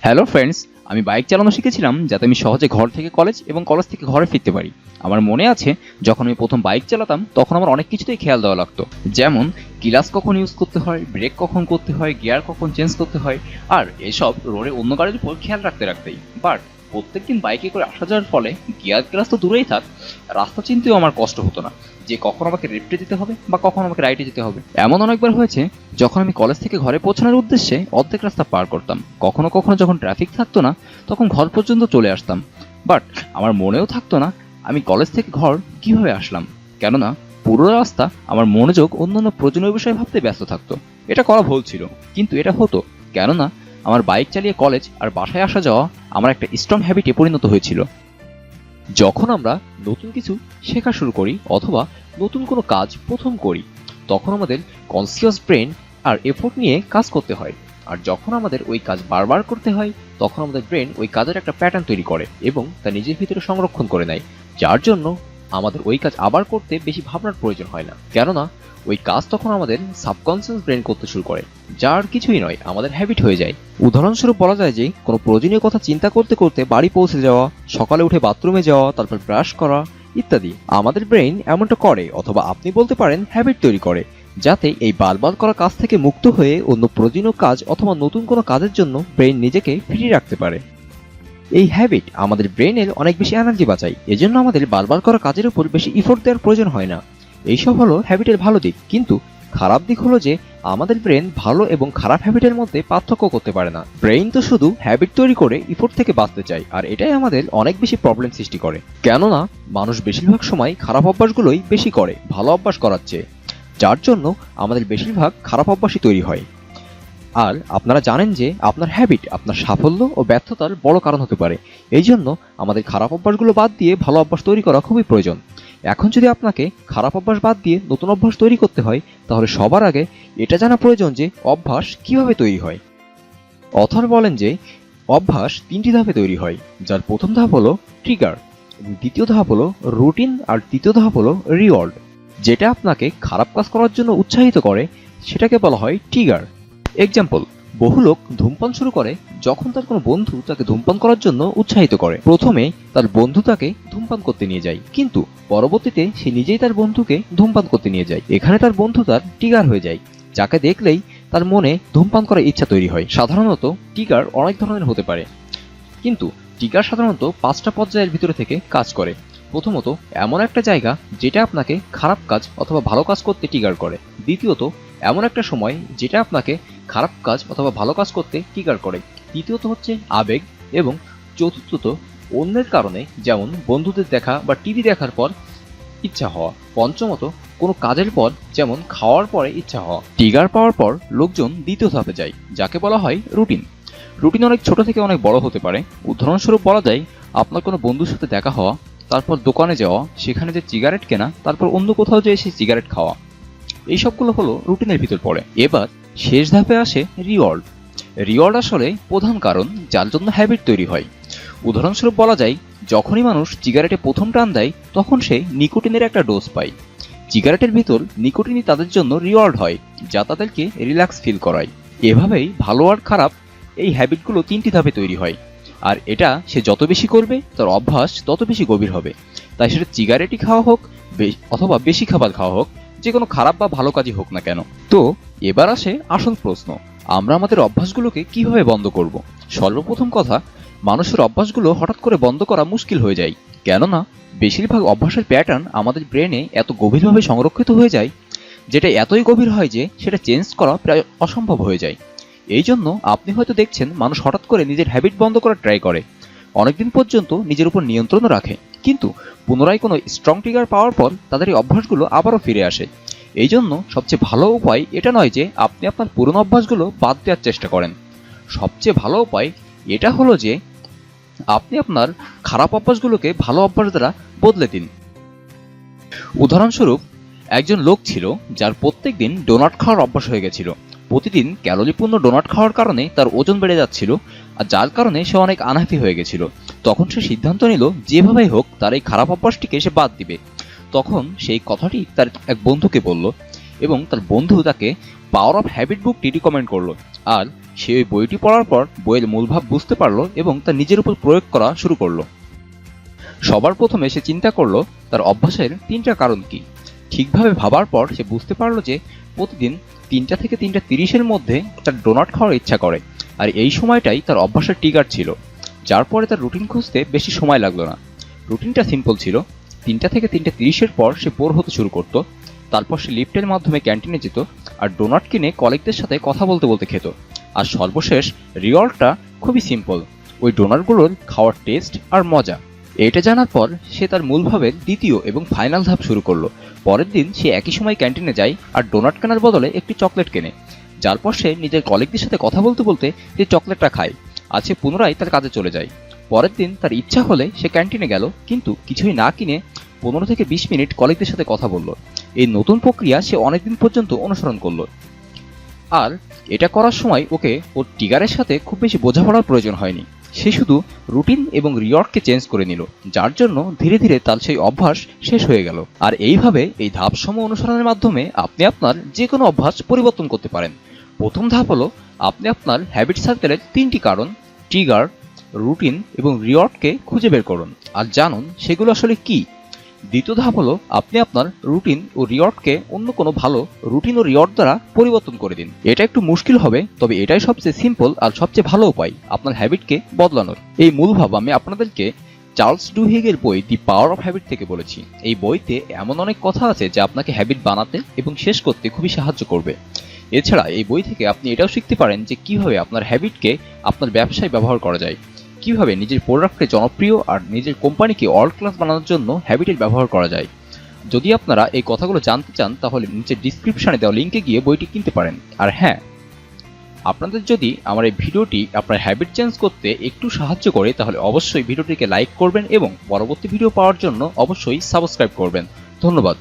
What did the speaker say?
Hello friends, আমি bike চালানো শিখেছিলাম যাতে আমি সহজে ঘর থেকে কলেজ এবং কলেজ থেকে ঘরে ফিরতে পারি। আমার মনে আছে যখন আমি প্রথম বাইক চালাতাম তখন আমার অনেক কিছুতেই খেয়াল দেওয়া লাগতো, যেমন ক্লাচ কখন ইউজ করতে হয়, ব্রেক কখন করতে হয়, গিয়ার কখন চেঞ্জ করতে হয়, আর এসব রোডে অন্য গাড়ির উপর খেয়াল রাখতেই। বাট প্রত্যেকদিন বাইকে করে আসা যাওয়ার ফলে গিয়ার ক্লাচ তো দূরেই থাক, রাস্তা চিনতেও আমার কষ্ট হতো না যে কখন আমাকে লেফটে যেতে হবে বা কখন আমাকে রাইটে যেতে হবে। এমন অনেকবার হয়েছে যখন আমি কলেজ থেকে ঘরে পৌঁছানোর উদ্দেশ্যে অর্ধেক রাস্তা পার করতাম, কখনো কখনো যখন ট্রাফিক থাকতো না তখন ঘর পর্যন্ত চলে আসতাম। বাট আমার মনেও থাকতো না আমি কলেজ থেকে ঘর কিভাবে আসলাম, কেননা পুরো রাস্তা আমার মনোযোগ অন্যান্য প্রয়োজনীয় বিষয়ে ভাবতে ব্যস্ত থাকতো। এটা করা ভুল ছিল, কিন্তু এটা হতো কেননা আমার বাইক চালিয়ে কলেজ আর বাসায় আসা যাওয়া আমার একটা স্ট্রং হ্যাবিটে পরিণত হয়েছিল। যখন আমরা নতুন কিছু শেখা শুরু করি অথবা নতুন কোনো কাজ প্রথম করি, তখন আমাদের কনসিয়াস ব্রেন আর এফোর্ট নিয়ে কাজ করতে হয়। আর যখন আমাদের ওই কাজ বারবার করতে হয় তখন আমাদের ব্রেন ওই কাজের একটা প্যাটার্ন তৈরি করে এবং তা নিজের ভিতরে সংরক্ষণ করে নেয়, যার জন্য আমাদের ওই কাজ আবার করতে বেশি ভাবনার প্রয়োজন হয় না, কেননা ওই কাজ তখন আমাদের সাবকনসিয়াস ব্রেন করতে শুরু করে, যার কিছুই নয় আমাদের হ্যাবিট হয়ে যায়। উদাহরণস্বরূপ বলা যায় যে কোনো প্রয়োজনীয় কথা চিন্তা করতে করতে বাড়ি পৌঁছে যাওয়া, সকালে উঠে বাথরুমে যাওয়া, তারপর ব্রাশ করা ইত্যাদি আমাদের ব্রেন এমনটা করে, অথবা আপনি বলতে পারেন হ্যাবিট তৈরি করে, যাতে এই বারবার করা কাজ থেকে মুক্ত হয়ে অন্য প্রয়োজনীয় কাজ অথবা নতুন কোনো কাজের জন্য ব্রেন নিজেকে ফ্রি রাখতে পারে। এই হ্যাবিট আমাদের ব্রেনের অনেক বেশি এনার্জি বাঁচায়, এজন্য আমাদের বারবার করা কাজের উপর বেশি ইফোর্ট দেওয়ার প্রয়োজন হয় না। এইসব হলো হ্যাবিটের ভালো দিক, কিন্তু খারাপ দিক হলো যে আমাদের ব্রেন ভালো এবং খারাপ হ্যাবিটের মধ্যে পার্থক্য করতে পারে না। ব্রেন তো শুধু হ্যাবিট তৈরি করে ইফোর্ট থেকে বাঁচতে চায়, আর এটাই আমাদের অনেক বেশি প্রবলেম সৃষ্টি করে, কেননা মানুষ বেশিরভাগ সময় খারাপ অভ্যাসগুলোই বেশি করে ভালো অভ্যাস করার চেয়ে, যার জন্য আমাদের বেশিরভাগ খারাপ অভ্যাসই তৈরি হয়। আর আপনারা জানেন যে আপনার হ্যাবিট আপনার সাফল্য ও ব্যর্থতার বড় কারণ হতে পারে, এই জন্য আমাদের খারাপ অভ্যাসগুলো বাদ দিয়ে ভালো অভ্যাস তৈরি করা খুবই প্রয়োজন। এখন যদি আপনাকে খারাপ অভ্যাস বাদ দিয়ে নতুন অভ্যাস তৈরি করতে হয়, তাহলে সবার আগে এটা জানা প্রয়োজন যে অভ্যাস কিভাবে তৈরি হয়। অথর বলেন যে অভ্যাস 3টি ধাপে তৈরি হয়, যার প্রথম ধাপ হলো ট্রিগার, দ্বিতীয় ধাপ হলো রুটিন, আর তৃতীয় ধাপ হলো রিওয়ার্ড। যেটা আপনাকে খারাপ কাজ করার জন্য উৎসাহিত করে সেটাকে বলা হয় ট্রিগার। এক্সাম্পল, বহু লোক ধূমপান শুরু করে যখন তার কোনো বন্ধু তাকে ধূমপান করার জন্য উৎসাহিত করে। প্রথমে তার বন্ধু তাকে ধূমপান করতে নিয়ে যায়, কিন্তু পরবর্তীতে সে নিজেই তার বন্ধুকে ধূমপান করতে নিয়ে যায়। এখানে তার বন্ধু তার ট্রিগার হয়ে যায়, যাকে দেখলেই তার মনে ধূমপান করার ইচ্ছা তৈরি হয়। সাধারণত ট্রিগার অনেক ধরনের হতে পারে, কিন্তু ট্রিগার সাধারণত 5টা পর্যায়ের ভিতরে থেকে কাজ করে। প্রথমত, এমন একটা জায়গা যেটা আপনাকে খারাপ কাজ অথবা ভালো কাজ করতে ট্রিগার করে। দ্বিতীয়ত, এমন একটা সময় যেটা আপনাকে খারাপ কাজ অথবা ভালো কাজ করতে ট্রিগার করে। তৃতীয়ত হচ্ছে আবেগ, এবং চতুর্থত অন্যের কারণে, যেমন বন্ধুদের দেখা বা টিভি দেখার পর ইচ্ছা হওয়া। পঞ্চমত, কোনো কাজের পর, যেমন খাওয়ার পরে ইচ্ছা হওয়া। ট্রিগার পাওয়ার পর লোকজন দ্বিতীয় ধাপে যায়, যাকে বলা হয় রুটিন। রুটিন অনেক ছোট থেকে অনেক বড় হতে পারে। উদাহরণস্বরূপ বলা যায় আপনার কোনো বন্ধুর সাথে দেখা হওয়া, তারপর দোকানে যাওয়া, সেখানে যে সিগারেট কেনা, তারপর অন্য কোথাও যেয়ে সেই সিগারেট খাওয়া, এই সবগুলো হলো রুটিনের ভিতর পড়ে। এবার শেষ ধাপে আসে রিওয়ার্ড। রিওয়ার্ড আসলে প্রধান কারণ যার জন্য হ্যাবিট তৈরি হয়। উদাহরণস্বরূপ বলা যায় যখনই মানুষ সিগারেটে প্রথম টান দেয় তখন সে নিকোটিনের একটা ডোজ পায়। সিগারেটের ভিতর নিকোটিনই তাদের জন্য রিওয়ার্ড হয়, যা তাদেরকে রিল্যাক্স ফিল করায়। এভাবেই ভালো আর খারাপ এই হ্যাবিটগুলো 3টি ধাপে তৈরি হয়, আর এটা সে যত বেশি করবে তার অভ্যাস তত বেশি গভীর হবে। তাই সেটা সিগারেটই খাওয়া হোক অথবা বেশি খাবার খাওয়া হোক, যে কোনো খারাপ বা ভালো কাজই হোক না কেন। তো এবার আসে আসল প্রশ্ন, আমরা আমাদের অভ্যাসগুলোকে কিভাবে বন্ধ করব। সর্বপ্রথম কথা, মানুষের অভ্যাসগুলো হঠাৎ করে বন্ধ করা মুশকিল হয়ে যায়, কেননা বেশিরভাগ অভ্যাসের প্যাটার্ন আমাদের ব্রেনে এত গভীরভাবে সংরক্ষিত হয়ে যায়, যেটা এতই গভীর হয় যে সেটা চেঞ্জ করা প্রায় অসম্ভব হয়ে যায়। এই জন্য আপনি হয়তো দেখছেন মানুষ হঠাৎ করে নিজের হ্যাবিট বন্ধ করার ট্রাই করে, অনেকদিন পর্যন্ত নিজের উপর নিয়ন্ত্রণও রাখে, কিন্তু পুনরায় কোনো স্ট্রং ট্রিগার পাওয়ার পর তাদের এই অভ্যাসগুলো আবারও ফিরে আসে। এই জন্য সবচেয়ে ভালো উপায় এটা নয় যে আপনি আপনার পুরনো অভ্যাসগুলো বাদ দেওয়ার চেষ্টা করেন। সবচেয়ে ভালো উপায় এটা হলো যে আপনি আপনার খারাপ অভ্যাসগুলোকে ভালো অভ্যাস দ্বারা বদলে দিন। উদাহরণস্বরূপ, একজন লোক ছিল যার প্রত্যেক দিন ডোনাট খাওয়ার অভ্যাস হয়ে গেছিল। প্রতিদিন ক্যালোরিপূর্ণ ডোনাট খাওয়ার কারণে তার ওজন বেড়ে যাচ্ছিল, আর যার কারণে সে অনেক আনহ্যাপি হয়ে গেছিল। তখন সে সিদ্ধান্ত নিল যেভাবেই হোক তার এই খারাপ অভ্যাসটিকে সে বাদ দিবে। তখন সেই কথাটি তার এক বন্ধুকে বলল, এবং তার বন্ধু তাকে পাওয়ার অফ হ্যাবিট বুকটি রিকমেন্ড করলো। আর সে ওই বইটি পড়ার পর বইয়ের মূলভাব বুঝতে পারলো এবং তা নিজের উপর প্রয়োগ করা শুরু করলো। সবার প্রথমে সে চিন্তা করলো তার অভ্যাসের 3টা কারণ কি। ঠিকভাবে ভাবার পর সে বুঝতে পারলো যে প্রতিদিন 3টা থেকে 3:30-এর মধ্যে তার ডোনাট খাওয়ার ইচ্ছা করে, আর এই সময়টাই তার অভ্যাসের ট্রিগার ছিল। যার পরে তার রুটিন খুঁজতে বেশি সময় লাগলো না। রুটিনটা সিম্পল ছিল। 3টা থেকে 3:30-এর পর সে বোর হতে শুরু করত। তারপর সে লিফটের মাধ্যমে ক্যান্টিনে যেত আর ডোনাট কিনে কলিগদের সাথে কথা বলতে বলতে খেত। আর সর্বশেষ রিওয়ার্ডটা খুবই সিম্পল, ওই ডোনাটগুলোর খাওয়ার টেস্ট আর মজা। এটা জানার পর সে তার মূলভাবের দ্বিতীয় এবং ফাইনাল ধাপ শুরু করলো। পরের দিন সে একই সময় ক্যান্টিনে যায় আর ডোনাট কেনার বদলে একটি চকলেট কেনে। যার পর সে নিজের কলিগদের সাথে কথা বলতে বলতে যে চকলেটটা খায়, আজ সে পুনরায় তার কাজে চলে যায়। পরের দিন তার ইচ্ছা হলে সে ক্যান্টিনে গেল, কিন্তু কিছুই না কিনে 15 থেকে 20 মিনিট কলিগদের সাথে কথা বলল। এই নতুন প্রক্রিয়া সে অনেকদিন পর্যন্ত অনুসরণ করলো। আর এটা করার সময় ওকে ওর ট্রিগারের সাথে খুব বেশি বোঝাপড়ার প্রয়োজন হয়নি। সে শুধু রুটিন এবং রিওয়ার্ডকে চেঞ্জ করে নিল, যার জন্য ধীরে ধীরে তার সেই অভ্যাস শেষ হয়ে গেল। আর এইভাবে এই ধাপসমূহ অনুসরণের মাধ্যমে আপনি আপনার যে কোনো অভ্যাস পরিবর্তন করতে পারেন। প্রথম ধাপ হলো আপনি আপনার হ্যাবিট সার্কেলের 3টি কারণ, ট্রিগার, রুটিন এবং রিওয়ার্ডকে খুঁজে বের করুন আর জানুন সেগুলো আসলে কি। দ্বিতীয় ধাপ হলো আপনি আপনার রুটিন ও রিওয়ার্ডকে অন্য কোনো ভালো রুটিন ও রিওয়ার্ড দ্বারা পরিবর্তন করে দিন। এটা একটু মুশকিল হবে, তবে এটাই সবচেয়ে সিম্পল আর সবচেয়ে ভালো উপায় আপনার হ্যাবিটকে বদলানোর। এই মূলভাব আমি আপনাদেরকে চার্লস ডুহিগের বই দি পাওয়ার অফ হ্যাবিট থেকে বলেছি। এই বইতে এমন অনেক কথা আছে যা আপনাকে হ্যাবিট বানাতে এবং শেষ করতে খুবই সাহায্য করবে। এছাড়া এই বই থেকে আপনি এটাও শিখতে পারেন যে কিভাবে আপনার হ্যাবিটকে আপনার ব্যবসায় ব্যবহার করা যায়, কিভাবে নিজের প্রোডাক্টকে জনপ্রিয় আর নিজের কোম্পানিকে ওয়ার্ল্ড ক্লাস বানানোর জন্য হ্যাবিটের ব্যবহার করা যায়। যদি আপনারা এই কথাগুলো জানতে চান তাহলে নিচের ডিসক্রিপশনে দেওয়া লিঙ্কে গিয়ে বইটি কিনতে পারেন। আর হ্যাঁ, আপনাদের যদি আমার এই ভিডিওটি আপনার হ্যাবিট চেঞ্জ করতে একটু সাহায্য করে তাহলে অবশ্যই ভিডিওটিকে লাইক করবেন এবং পরবর্তী ভিডিও পাওয়ার জন্য অবশ্যই সাবস্ক্রাইব করবেন। ধন্যবাদ।